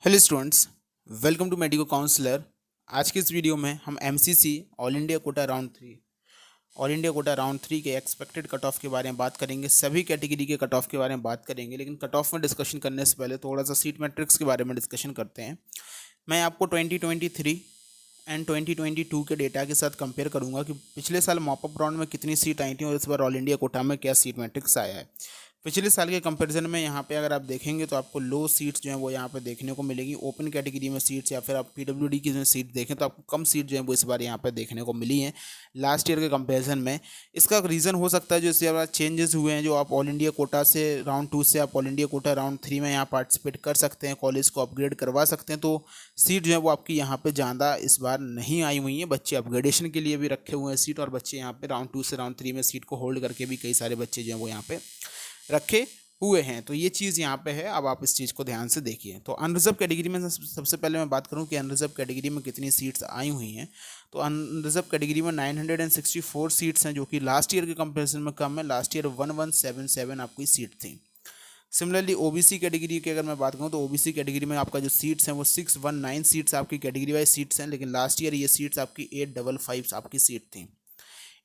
Hello students, welcome to medico counsellor. आज के इस वीडियो में हम MCC all India quota round three के एक्सपेक्टेड कट ऑफ के बारे में बात करेंगे। सभी कैटेगरी के कट ऑफ के बारे में बात करेंगे, लेकिन कट ऑफ में डिस्कशन करने से पहले थोड़ा सा सीट मैट्रिक्स के बारे में डिस्कशन करते हैं। मैं आपको 2023 एंड 2022 के डेटा के साथ कंपेयर करूंगा कि पिछले साल मॉपअप राउंड में कितनी सीट आई थी और इस बार ऑल इंडिया कोटा में क्या सीट मैट्रिक्स आया है। पिछले साल के कंपैरिजन में यहाँ पे अगर आप देखेंगे तो आपको लो सीट्स जो हैं वो यहाँ पे देखने को मिलेगी। ओपन कैटेगरी में सीट्स या फिर आप पीडब्ल्यूडी की जो सीट देखें तो आपको कम सीट जो है वो इस बार यहाँ पे देखने को मिली हैं लास्ट ईयर के कंपैरिजन में। इसका रीज़न हो सकता है जो इससे बार चेंजेस हुए हैं, जो आप ऑल इंडिया कोटा से राउंड टू से आप all India quota round three में यहाँ पार्टिसिपेट कर सकते हैं, कॉलेज को अपग्रेड करवा सकते हैं। तो सीट जो है वो आपकी यहाँ पे ज़्यादा इस बार नहीं आई हुई हैं। बच्चे अपग्रेडेशन के लिए भी रखे हुए हैं सीट, और बच्चे यहाँ पे राउंड टू से राउंड थ्री में सीट को होल्ड करके भी कई सारे बच्चे जो हैं वो यहाँ पे रखे हुए हैं। तो ये चीज़ यहाँ पे है। अब आप इस चीज़ को ध्यान से देखिए। तो अनरिजर्व कैटेगरी में सबसे पहले मैं बात करूँ कि अनरिजर्व कैटेगरी में कितनी सीट्स आई हुई हैं। तो अनरिजर्व कैटेगरी में 964 सीट्स हैं, जो कि लास्ट ईयर के कंपैरिजन में कम है। लास्ट ईयर 1177 आपकी सीट थी। सिमिलरली ओबीसी कैटेगरी की अगर मैं बात करूँ तो ओबीसी कैटेगरी में आपका जो सीट्स हैं वो 619 सीट्स आपकी कैटेगरी वाइज सीट्स हैं, लेकिन लास्ट ईयर ये सीट्स आपकी 855 आपकी सीट थी।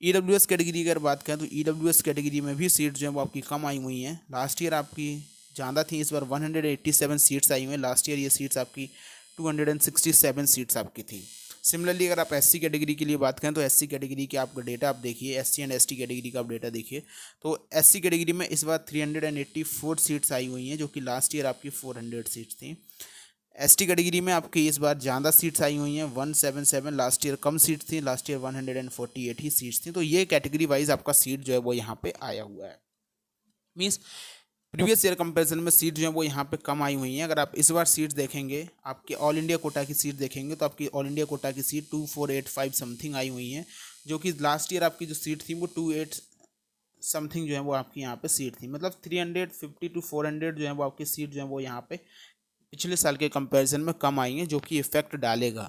ईडब्ल्यूएस कैटेगरी की अगर बात करें तो ईडब्ल्यूएस कैटेगरी में भी सीट्स जो हैं वो आपकी कम आई हुई हैं। लास्ट ईयर आपकी ज़्यादा थी, इस बार 187 सीट्स आई हुई हैं। लास्ट ईयर ये सीट्स आपकी 267 सीट्स आपकी थी। सिमिलरली अगर आप एससी कैटेगरी के लिए बात करें तो एससी कैटेगरी के आप डेटा आप देखिए, एससी एंड एसटी कैटेगरी का आप डेटा देखिए। तो एससी कैटेगरी में इस बार 384 सीट्स आई हुई हैं, जो कि लास्ट ईयर आपकी 400 सीट्स थी। एसटी कैटेगरी में आपकी इस बार ज़्यादा सीट्स आई हुई हैं 177। लास्ट ईयर कम सीट्स थी, लास्ट ईयर 148 ही सीट्स थी। तो ये कैटेगरी वाइज आपका सीट जो है वो यहाँ पे आया हुआ है। मीन्स प्रीवियस ईयर कंपैरिजन में सीट जो है वो यहाँ पे कम आई हुई हैं। अगर आप इस बार सीट्स देखेंगे, आपके ऑल इंडिया कोटा की सीट देखेंगे तो आपकी ऑल इंडिया कोटा की सीट 2485 समथिंग आई हुई हैं, जो कि लास्ट ईयर आपकी जो सीट थी वो 28 समथिंग जो है वो आपकी यहाँ पे सीट थी। मतलब 350 to 400 जो है वो आपकी सीट जो है वो यहाँ पे पिछले साल के कंपैरिजन में कम आई हैं, जो कि इफेक्ट डालेगा।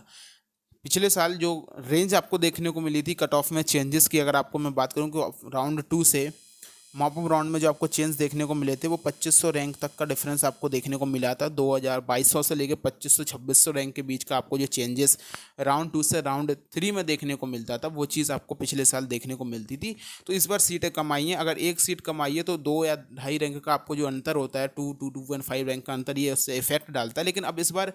पिछले साल जो रेंज आपको देखने को मिली थी कट ऑफ में चेंजेस की, अगर आपको मैं बात करूं कि राउंड टू से मॉपअप राउंड में जो आपको चेंज देखने को मिले थे वो 2500 रैंक तक का डिफरेंस आपको देखने को मिला था। 2200 से लेकर 2500-2600 रैंक के बीच का आपको जो चेंजेस राउंड टू से राउंड थ्री में देखने को मिलता था, वो चीज़ आपको पिछले साल देखने को मिलती थी। तो इस बार सीटें कम आई हैं। अगर एक सीट कम आई है तो 2 या ढाई रैंक का आपको जो अंतर होता है, 2-2.5 रैंक का अंतर, ये उससे इफेक्ट डालता है। लेकिन अब इस बार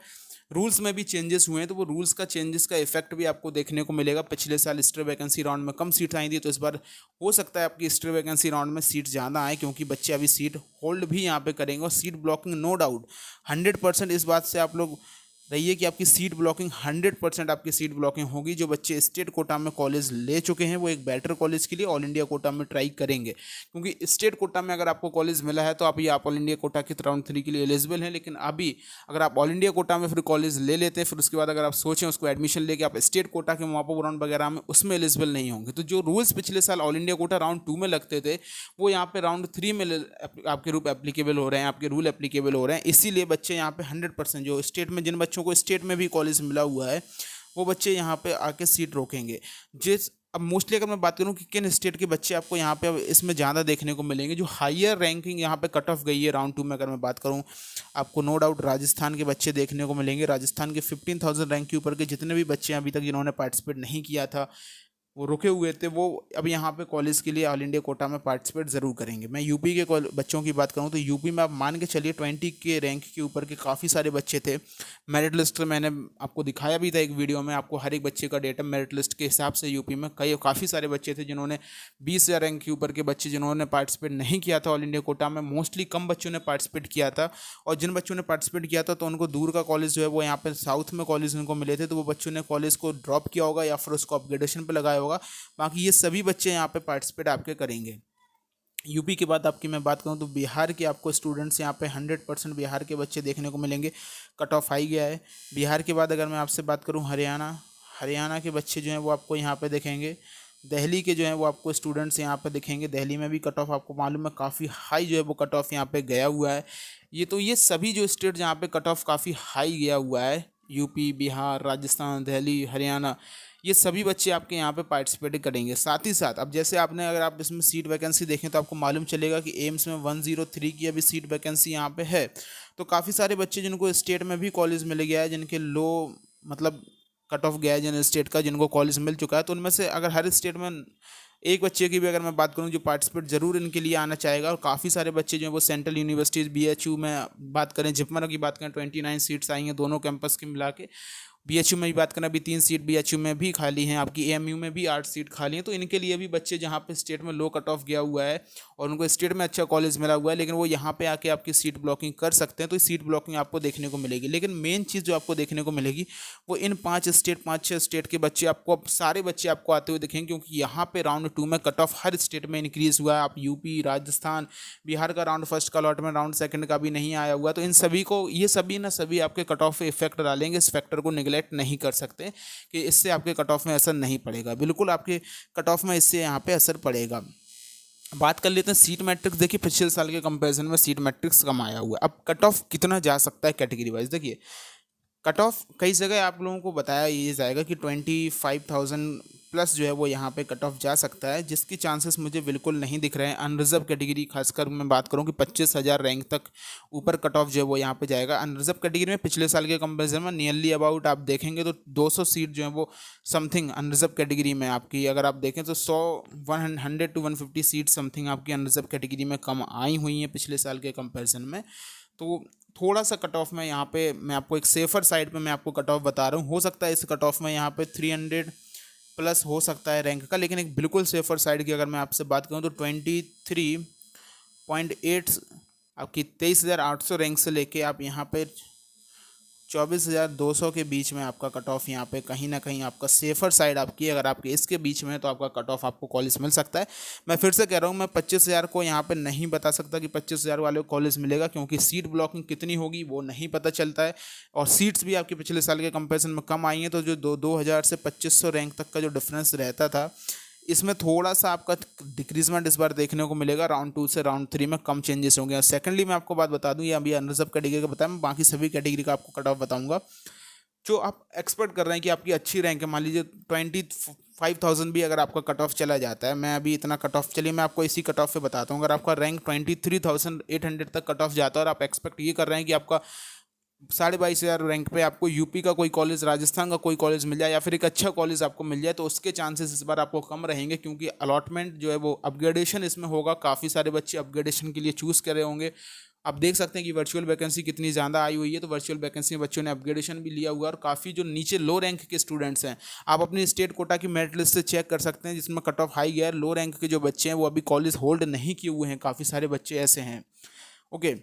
रूल्स में भी चेंजेस हुए हैं, तो वो रूल्स का चेंजेस का इफेक्ट भी आपको देखने को मिलेगा। पिछले साल स्ट्रे वैकेंसी राउंड में कम सीट आई थी, तो इस बार हो सकता है आपकी स्ट्रे वैकेंसी राउंड में सीट ज़्यादा आए, क्योंकि बच्चे अभी सीट होल्ड भी यहाँ पे करेंगे। और सीट ब्लॉकिंग नो डाउट 100% इस बात से आप लोग रहिए कि आपकी सीट ब्लॉकिंग 100% आपकी सीट ब्लॉकिंग होगी। जो बच्चे स्टेट कोटा में कॉलेज ले चुके हैं वो एक बेटर कॉलेज के लिए ऑल इंडिया कोटा में ट्राई करेंगे, क्योंकि स्टेट कोटा में अगर आपको कॉलेज मिला है तो आप ऑल इंडिया कोटा के राउंड थ्री के लिए एलिजिबल हैं। लेकिन अभी अगर आप ऑल इंडिया कोटा में फिर कॉलेज ले लेते हैं, फिर उसके बाद अगर आप सोचें उसको एडमिशन लेके आप स्टेट कोटा के मॉपअप राउंड वगैरह में उसमें एलिजिबल नहीं होंगे। तो जो रूल्स पिछले साल all India quota round to में लगते थे वो यहाँ पे राउंड थ्री में आपके रूप एप्लीकेबल हो रहे हैं, आपके रूल एप्लीकेबल हो रहे हैं। इसीलिए बच्चे यहाँ पे 100% जो स्टेट में, जिन बच्चों को स्टेट में भी कॉलेज मिला हुआ है, वो बच्चे यहाँ पे आके सीट रोकेंगे। जिस अब मोस्टली अगर मैं बात करूँ कि किन स्टेट के बच्चे आपको यहाँ पे अब इसमें ज़्यादा देखने को मिलेंगे, जो हायर रैंकिंग यहाँ पे कट ऑफ गई है राउंड टू में, अगर मैं बात करूँ, आपको नो डाउट राजस्थान के बच्चे देखने को मिलेंगे। राजस्थान के 15,000 रैंक के ऊपर के जितने भी बच्चे अभी तक जिन्होंने पार्टिसिपेट नहीं किया था, वो रुके हुए थे, वो अब यहाँ पे कॉलेज के लिए ऑल इंडिया कोटा में पार्टिसिपेट ज़रूर करेंगे। मैं यूपी के बच्चों की बात करूँ तो यूपी में आप मान के चलिए 20 के रैंक के ऊपर के काफ़ी सारे बच्चे थे। मेरिट लिस्ट मैंने आपको दिखाया भी था एक वीडियो में, आपको हर एक बच्चे का डेटा मेरिट लिस्ट के हिसाब से यूपी में काफ़ी सारे बच्चे थे जिन्होंने 20,000 रैंक के ऊपर के बच्चे जिन्होंने पार्टिसिपेट नहीं किया था ऑल इंडिया कोटा में। मोस्टली कम बच्चों ने पार्टिसिपेट किया था, और जिन बच्चों ने पार्टिसिपेट किया था तो उनको दूर का कॉलेज जो है वो यहाँ पर साउथ में कॉलेज उनको मिले थे, तो वो बच्चों ने कॉलेज को ड्रॉप किया होगा या फिर उसको अपग्रेडेशन पर लगाया होगा। बाकी ये सभी बच्चे यहाँ पे पार्टिसिपेट आपके करेंगे। यूपी के बाद आपकी मैं बात करूँ तो बिहार के आपको स्टूडेंट्स यहाँ पे 100% बिहार के बच्चे देखने को मिलेंगे। कट ऑफ आई गया है। बिहार के बाद अगर मैं आपसे बात करूँ हरियाणा के बच्चे जो हैं वो आपको यहाँ पे देखेंगे। दिल्ली के जो हैं वो आपको स्टूडेंट्स यहाँ पे दिखेंगे। दिल्ली में भी कट ऑफ आपको मालूम है काफ़ी हाई जो है वो कट ऑफ यहाँ पे गया हुआ है। ये सभी जो स्टेट जहाँ पे कट ऑफ काफ़ी हाई गया हुआ है, यूपी, बिहार, राजस्थान, दिल्ली, हरियाणा, ये सभी बच्चे आपके यहाँ पे पार्टिसिपेट करेंगे। साथ ही साथ अब जैसे आपने अगर आप इसमें सीट वैकेंसी देखें तो आपको मालूम चलेगा कि एम्स में 103 की अभी सीट वैकेंसी यहाँ पे है। तो काफ़ी सारे बच्चे जिनको स्टेट में भी कॉलेज मिल गया है, जिनके लो मतलब कट ऑफ गया है जिन स्टेट का, जिनको कॉलेज मिल चुका है, तो उनमें से अगर हर स्टेट में एक बच्चे की भी अगर मैं बात करूं जो पार्टिसिपेट जरूर इनके लिए आना चाहेगा। और काफ़ी सारे बच्चे जो है वो सेंट्रल यूनिवर्सिटीज़ बीएचयू में बात करें, जिपमर की बात करें 29 सीट्स आई हैं दोनों कैंपस की मिला के। बीएचयू में भी बात करें अभी 3 सीट बीएचयू में भी खाली हैं, आपकी एएमयू में भी 8 सीट खाली हैं। तो इनके लिए भी बच्चे जहाँ पे स्टेट में लो कट ऑफ गया हुआ है और उनको स्टेट में अच्छा कॉलेज मिला हुआ है, लेकिन वो यहाँ पे आके आपकी सीट ब्लॉकिंग कर सकते हैं, तो सीट ब्लॉकिंग आपको देखने को मिलेगी। लेकिन मेन चीज़ जो आपको देखने को मिलेगी वो इन 5-6 स्टेट के बच्चे आपको, सारे बच्चे आपको आते हुए दिखेंगे, क्योंकि यहाँ पे राउंड 2 में कट ऑफ हर स्टेट में इंक्रीज़ हुआ है। आप यूपी, राजस्थान, बिहार का राउंड फर्स्ट का अलॉट में, राउंड सेकंड का भी नहीं आया हुआ। तो इन सभी को, ये सभी ना सभी आपके कट ऑफ पे इफेक्ट डालेंगे। इस फैक्टर को निगलेक्ट नहीं कर सकते कि इससे आपके कट ऑफ में असर नहीं पड़ेगा। बिल्कुल आपके कट ऑफ में इससे यहाँ पे असर पड़ेगा। बात कर लेते हैं सीट मैट्रिक्स। देखिए पिछले साल के कंपैरिजन में सीट मैट्रिक्स कम आया हुआ है। अब कट ऑफ कितना जा सकता है कैटेगरी वाइज, देखिए कट ऑफ कई जगह आप लोगों को बताया ये जाएगा कि 25,000 प्लस जो है वो यहाँ पे कट ऑफ जा सकता है, जिसकी चांसेस मुझे बिल्कुल नहीं दिख रहे हैं। अनरिजर्व कैटेगरी खासकर मैं बात करूँ कि 25,000 रैंक तक ऊपर कट ऑफ जो है वो यहाँ पे जाएगा। अनरिजर्व कैटेगरी में पिछले साल के कंपेरिजन में नियरली अबाउट आप देखेंगे तो 200 सीट जो है वो समथिंग अनरिजर्व कैटेगरी में आपकी, अगर आप देखें तो 100 to 150 सीट समथिंग आपकी अनरिजर्व कैटेगरी में कम आई हुई हैं पिछले साल के कंपेरिजन में। तो थोड़ा सा कट ऑफ में यहाँ पे मैं आपको एक सेफर साइड पे मैं आपको कट ऑफ बता रहा हूँ। हो सकता है इस कट ऑफ में यहाँ पे 300 प्लस हो सकता है रैंक का, लेकिन एक बिल्कुल सेफर साइड की अगर मैं आपसे बात करूँ तो 23.8 आपकी 23,800 रैंक से लेके आप यहाँ पे 24,200 के बीच में आपका कट ऑफ यहाँ पे कहीं ना कहीं आपका सेफर साइड आपकी, अगर आपके इसके बीच में है तो आपका कट ऑफ आपको कॉलेज मिल सकता है। मैं फिर से कह रहा हूँ, मैं 25,000 को यहाँ पे नहीं बता सकता कि 25,000 वाले को कॉलेज मिलेगा, क्योंकि सीट ब्लॉकिंग कितनी होगी वो नहीं पता चलता है। और सीट्स भी आपके पिछले साल के कंपेरिजन में कम आई हैं, तो जो 2,000 से 2,500 रैंक तक का जो डिफरेंस रहता था, इसमें थोड़ा सा आपका डिक्रीजमेंट इस बार देखने को मिलेगा। राउंड 2 से राउंड 3 में कम चेंजेस होंगे। और सेकंडली मैं आपको बात बता दूं, ये अभी अनरिजर्व कैटेगरी का बताया, मैं बाकी सभी कैटेगरी का आपको कट ऑफ बताऊंगा। जो आप एक्सपेक्ट कर रहे हैं कि आपकी अच्छी रैंक है, मान लीजिए 25,000 भी अगर आपका कट ऑफ चला जाता है, मैं अभी इतना कट ऑफ, चलिए मैं आपको इसी कट ऑफ पे बताता हूँ। अगर आपका रैंक 23,800 तक कट ऑफ जाता है और आप एक्सपेक्ट ये कर रहे हैं कि आपका 22,500 रैंक पे आपको यूपी का कोई कॉलेज, राजस्थान का कोई कॉलेज मिल जाए या फिर एक अच्छा कॉलेज आपको मिल जाए, तो उसके चांसेस इस बार आपको कम रहेंगे, क्योंकि अलॉटमेंट जो है वो अपग्रेडेशन इसमें होगा। काफ़ी सारे बच्चे अपग्रेडेशन के लिए चूज़ कर रहे होंगे। आप देख सकते हैं कि वर्चुअल वैकेंसी कितनी ज़्यादा आई हुई है, तो वर्चुअल वैकेंसी में बच्चों ने अपग्रेडेशन भी लिया हुआ है। और काफ़ी जो नीचे लो रैंक के स्टूडेंट्स हैं, आप अपनी स्टेट कोटा की मेरिट लिस्ट से चेक कर सकते हैं, जिसमें कट ऑफ हाई गया है। लो रैंक के जो बच्चे हैं वो अभी कॉलेज होल्ड नहीं किए हुए हैं, काफ़ी सारे बच्चे ऐसे हैं। ओके,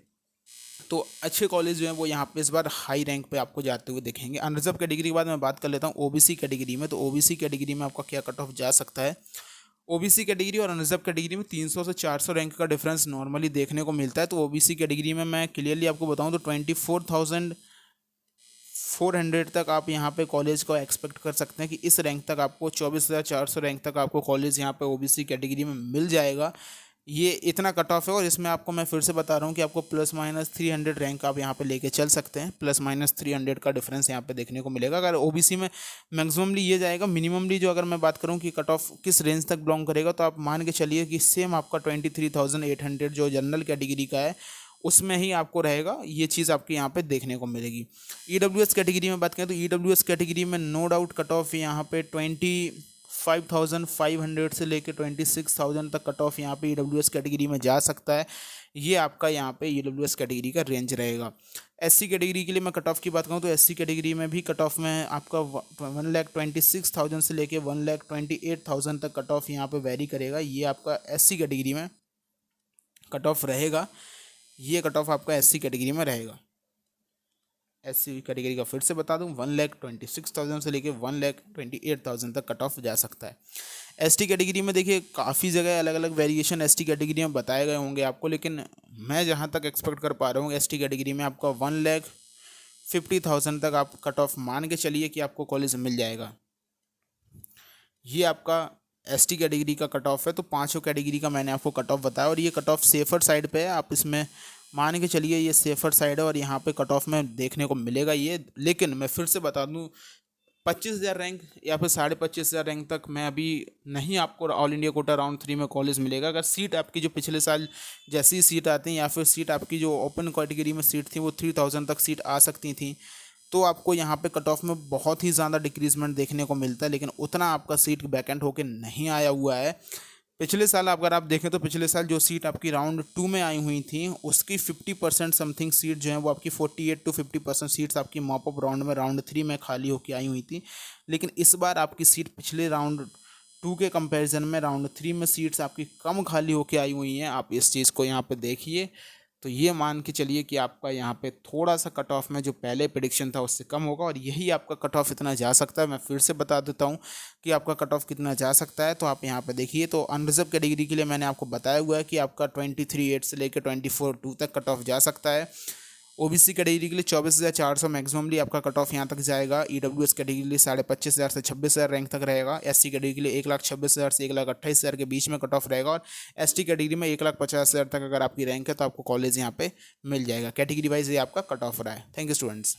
तो अच्छे कॉलेज जो हैं वो यहाँ पे इस बार हाई रैंक पे आपको जाते हुए दिखेंगे। अनरिजर्व कैटेगरी के बाद मैं बात कर लेता हूँ ओबीसी कैटेगरी में। तो ओबीसी कैटेगरी में आपका क्या कट ऑफ जा सकता है। ओबीसी कैटेगरी और अनरिजर्व कैटेगरी में 300 से 400 रैंक का डिफरेंस नॉर्मली देखने को मिलता है। तो ओबीसी कैटेगरी में मैं क्लियरली आपको बताऊँ तो 24,400 तक आप यहाँ पे कॉलेज को एक्सपेक्ट कर सकते हैं कि इस रैंक तक आपको 24,400 रैंक तक आपको कॉलेज यहाँ पे ओबीसी कैटेगरी में मिल जाएगा। ये इतना कट ऑफ है। और इसमें आपको मैं फिर से बता रहा हूँ कि आपको ±300 रैंक आप यहाँ पे लेके चल सकते हैं। ±300 का डिफरेंस यहाँ पे देखने को मिलेगा। अगर ओबीसी में मैक्सिममली ये जाएगा, मिनिममली जो अगर मैं बात करूँ कि कट ऑफ किस रेंज तक बिलोंग करेगा, तो आप मान के चलिए कि सेम आपका 23,800 जो जनरल कैटेगरी का है उसमें ही आपको रहेगा। ये चीज़ आपके यहाँ पे देखने को मिलेगी। ईडब्ल्यूएस कैटेगरी में बात करें तो ईडब्ल्यूएस कैटेगरी में नो डाउट कट ऑफ यहाँ पे 25,500 से लेकर 26,000 तक कट ऑफ यहाँ पे ईडब्ल्यूएस कैटेगरी में जा सकता है। ये आपका यहाँ पे ईडब्ल्यूएस कैटेगरी का रेंज रहेगा। एससी कैटेगरी के लिए मैं कट ऑफ की बात करूँ तो एससी कैटेगरी में भी कट ऑफ में आपका 1,26,000 से लेकर 1,28,000 तक कट ऑफ यहाँ पे वेरी करेगा। ये आपका एससी कैटेगरी में कट ऑफ रहेगा। ये कट ऑफ आपका एससी कैटेगरी में रहेगा। एससी कैटेगरी का फिर से बता दूं, 1,26,000 से लेके 1,28,000 तक कट ऑफ जा सकता है। एसटी कैटेगरी में देखिए काफ़ी जगह अलग अलग वेरिएशन एसटी कैटेगरी में बताए गए होंगे आपको, लेकिन मैं जहां तक एक्सपेक्ट कर पा रहा हूँ एसटी कैटेगरी में आपका 1,50,000 तक आप कट ऑफ मान के चलिए कि आपको कॉलेज मिल जाएगा। ये आपका एसटी कैटेगरी का कट ऑफ है। तो पाँचों कैटेगरी का मैंने आपको कट ऑफ बताया और ये कट ऑफ सेफर साइड पे है। आप इसमें मान के चलिए ये सेफर साइड है और यहाँ पे कट ऑफ में देखने को मिलेगा ये। लेकिन मैं फिर से बता दूँ, 25,000 रैंक या फिर 25,500 रैंक तक मैं अभी नहीं, आपको ऑल इंडिया कोटा राउंड 3 में कॉलेज मिलेगा। अगर सीट आपकी जो पिछले साल जैसी सीट आती हैं या फिर सीट आपकी जो ओपन कैटेगरी में सीट थी वो 3,000 तक सीट आ सकती थी, तो आपको यहाँ पे कट ऑफ में बहुत ही ज़्यादा डिक्रीजमेंट देखने को मिलता है, लेकिन उतना आपका सीट वैकेंट होके नहीं आया हुआ है। पिछले साल अगर आप देखें तो पिछले साल जो सीट आपकी राउंड 2 में आई हुई थी उसकी 50% समथिंग सीट जो है वो आपकी 48 to 50% सीट्स आपकी मॉप अप राउंड में राउंड 3 में खाली होकर आई हुई थी। लेकिन इस बार आपकी सीट पिछले राउंड 2 के कंपैरिजन में राउंड 3 में सीट्स आपकी कम खाली होकर आई हुई हैं। आप इस चीज़ को यहाँ पे देखिए, तो ये मान के चलिए कि आपका यहाँ पे थोड़ा सा कट ऑफ में जो पहले प्रेडिक्शन था उससे कम होगा, और यही आपका कट ऑफ इतना जा सकता है। मैं फिर से बता देता हूँ कि आपका कट ऑफ कितना जा सकता है। तो आप यहाँ पे देखिए, तो अनरिजर्व कैटेगरी के लिए मैंने आपको बताया हुआ है कि आपका 23,800 से लेकर 24,200 तक कट ऑफ जा सकता है। ओबीसी कैटेगरी के लिए 24,400 मैक्सिममली आपका कट ऑफ यहाँ तक जाएगा। ईडब्ल्यूएस कैटेगरी के लिए 25,500 से 26,000 रैंक तक रहेगा। एससी कैटेगरी के लिए 1,26,000 से 1,28,000 के बीच में कट ऑफ रहेगा, और एसटी कैटेगरी में 1,50,000 तक अगर आपकी रैंक है तो आपको कॉलेज यहाँ पे मिल जाएगा। कैटेगरी वाइज ये आपका कट ऑफ रहा है। Thank you students.